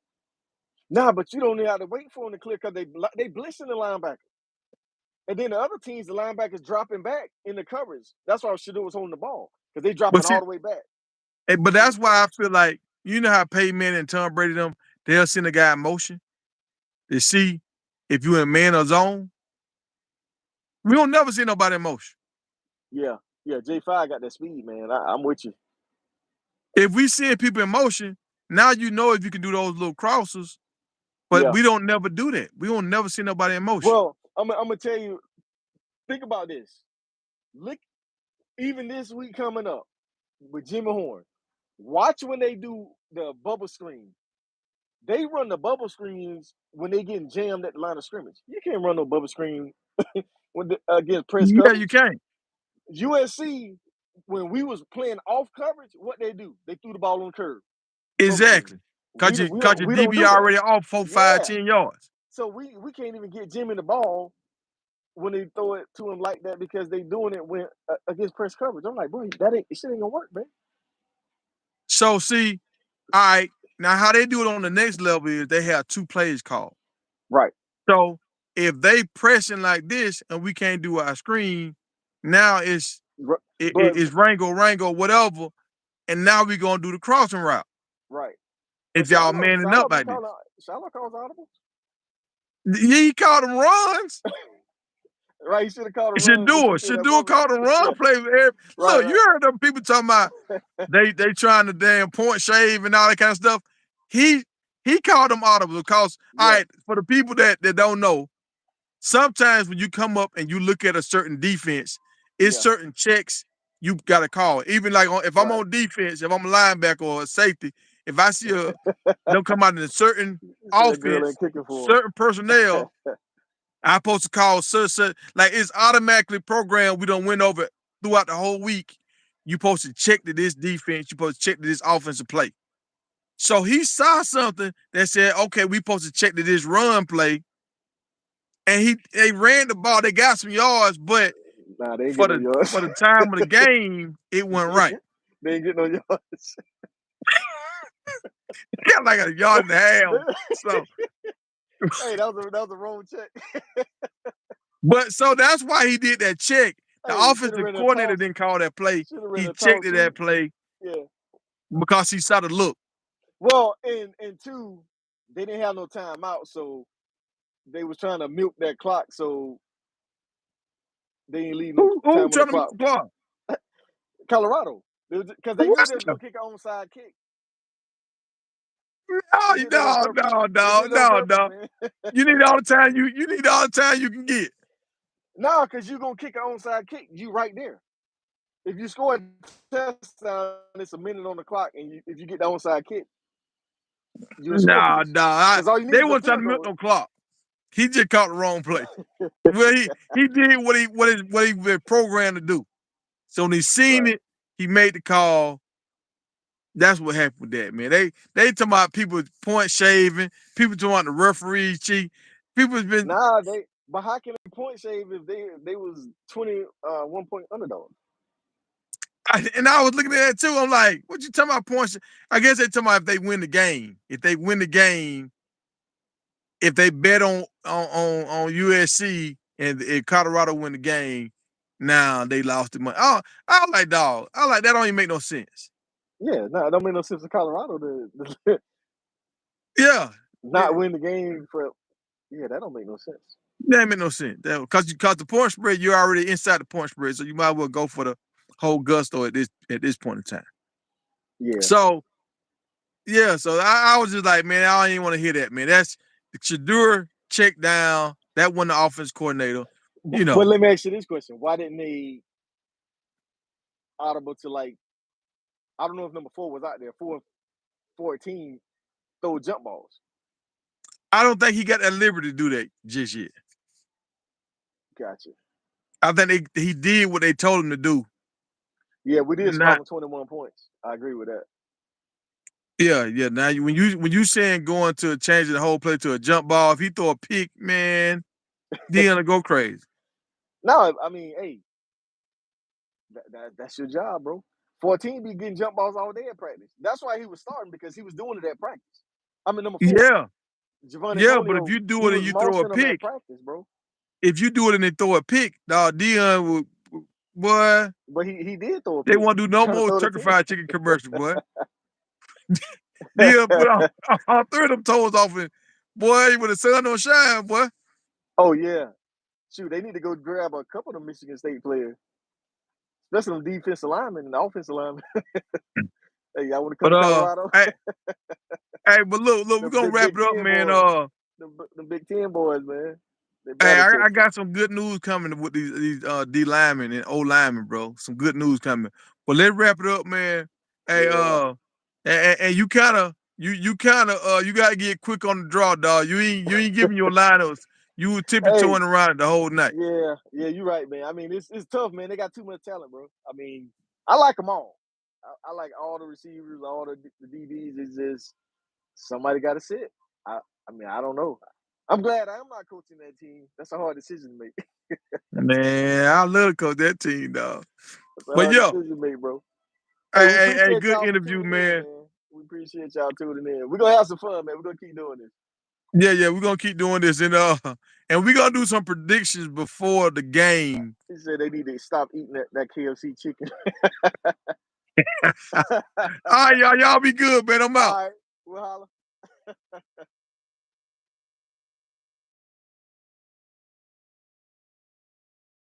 Nah, but you don't need to wait for them to clear because they blitzing the linebacker. And then the other teams, the linebackers dropping back in the coverage. That's why Shedeur was holding the ball because they dropping all the way back.
But that's why I feel like, you know how Peyton Manning and Tom Brady them, they'll send a guy in motion to see if you in man or zone. We don't never see nobody in motion.
Yeah. J5 got that speed, man. I'm with you.
If we seeing people in motion, now you know if you can do those little crosses, but we don't never do that. We don't never see nobody in motion.
Well, I'm gonna tell you, think about this. Look, even this week coming up with Jimmy Horn, watch when they do the bubble screen. They run the bubble screens when they getting jammed at the line of scrimmage. You can't run no bubble screen against press coverage.
Yeah, you can't.
USC, when we was playing off coverage, what they do? They threw the ball on the curve.
Exactly. Because your DB already off 4, 5, 10 yards.
So we can't even get Jimmy the ball when they throw it to him like that because they doing it when against press coverage. I'm like, bro, shit ain't gonna work, man.
So see, all right, now how they do it on the next level is they have 2 plays called.
Right.
So if they pressing like this and we can't do our screen, now it's wrangle, whatever, and now we gonna do the crossing route.
Right.
If y'all manning up like this.
Shiloh calls audible?
He called them runs.
Right, he should have called a run.
Shedeur called a run play. Look, you heard them people talking about they trying to damn point shave and all that kind of stuff. He called them audible because, all right, for the people that don't know, sometimes when you come up and you look at a certain defense, it's certain checks you got to call. Even like if I'm on defense, if I'm a linebacker or a safety, if I see them come out in a certain offense, certain personnel, I'm supposed to call such, like it's automatically programmed. We don't win over throughout the whole week. You supposed to check to this defense. You supposed to check to this offensive play. So he saw something that said, okay, we supposed to check to this run play. And they ran the ball. They got some yards, but for the time of the game, it wasn't right.
They ain't getting no yards.
Got like a yard and a half. So
hey, that was a wrong check.
But so that's why he did that check. The offensive coordinator didn't call that play. He checked that play because he saw the look.
Well, and 2, they didn't have no timeout, so they was trying to milk that clock, so they didn't leave no time on the clock. Colorado, because they knew they was gonna kick an onside kick.
No. You need all the time you need all the time you can get.
No, because you're gonna kick an onside kick. You right there. If you score a touchdown, it's a minute on the clock, and if you get the onside kick,
they weren't trying to milk no clock. He just caught the wrong play. Well, he did what he been programmed to do. So when he seen it, he made the call. That's what happened with that, man. They talking about people point shaving, people talking about the referee cheat. People's been
but how can they point shave if they was 21 point underdog?
And I was looking at that too. I'm like, what you talking about points? I guess they talking about if they win the game. If they win the game, if they bet on USC and if Colorado win the game, now they lost the money. Oh, I like dog. I like that. Don't even make no sense.
Yeah, no, it don't make no sense for Colorado to
not
win the game for. Yeah, that don't make no sense.
That make no sense. Because the point spread, you're already inside the point spread, so you might as well go for the whole gusto at this point in time.
Yeah.
So I was just like, man, I don't even want to hear that, man. That's the Shedeur check down. That wasn't the offense coordinator. You know.
But let me ask you this question: why didn't they audible to I don't know if number 4 was out there. 4 and 14 throw jump balls.
I don't think he got at liberty to do that just yet.
Gotcha.
I think he did what they told him to do.
Yeah, we did score 21 points. I agree with that.
Yeah. Now when you saying going to changing the whole play to a jump ball, if he throw a pick, man, he gonna go crazy.
No, I mean, hey, that's your job, bro. 14 be getting jump balls all day at practice. That's why he was starting, because he was doing it at practice. I mean, number 4,
Yeah,
Javon
yeah, but if
Antonio,
you do
he
it and
was
you throw a
mossing him at
pick,
practice, bro.
if you do it and they throw a pick, dog, Dion will, boy,
But he did throw a
they
pick,
won't do no
trying to
more
throw the
turkey
10.
fried chicken commercial, boy. Dion put all 3 of them toes off, and boy, when the sun don't shine, boy.
Oh yeah, shoot, they need to go grab a couple of Michigan State players, especially them defensive linemen and the offensive linemen. Hey, y'all want to come
But
to Colorado?
hey, but look, we're
the,
gonna
the
wrap
Big
it up,
Ten
man.
boys, the Big Ten boys, man, they
Hey,
battle
I
tested.
got some good news coming with these D linemen and O linemen, bro. Some good news coming. But let's wrap it up, man. Hey,
Yeah.
and you you gotta get quick on the draw, dog. You ain't giving your lineups. You were
Hey,
tiptoeing around it the whole night.
yeah, you're right, man. I mean, it's tough, man. They got too much talent, bro. I mean, I like them all. I like all the receivers, all the DBs. It's just somebody got to sit. I mean, I don't know. I'm glad I'm not coaching that team. That's a hard decision to make.
Man, I love to coach that team, dog.
That's a
But
hard
yo,
decision to make, bro. Hey, we
hey,
appreciate
good
y'all for
interview,
tuning in,
man.
man. We appreciate y'all tuning in. We're gonna have some fun, man. We're gonna keep doing this.
Yeah, we're gonna keep doing this, and we're gonna do some predictions before the game.
He said they need to stop eating that KFC chicken.
All right, y'all be good, man. I'm
All
out.
right, we'll holler.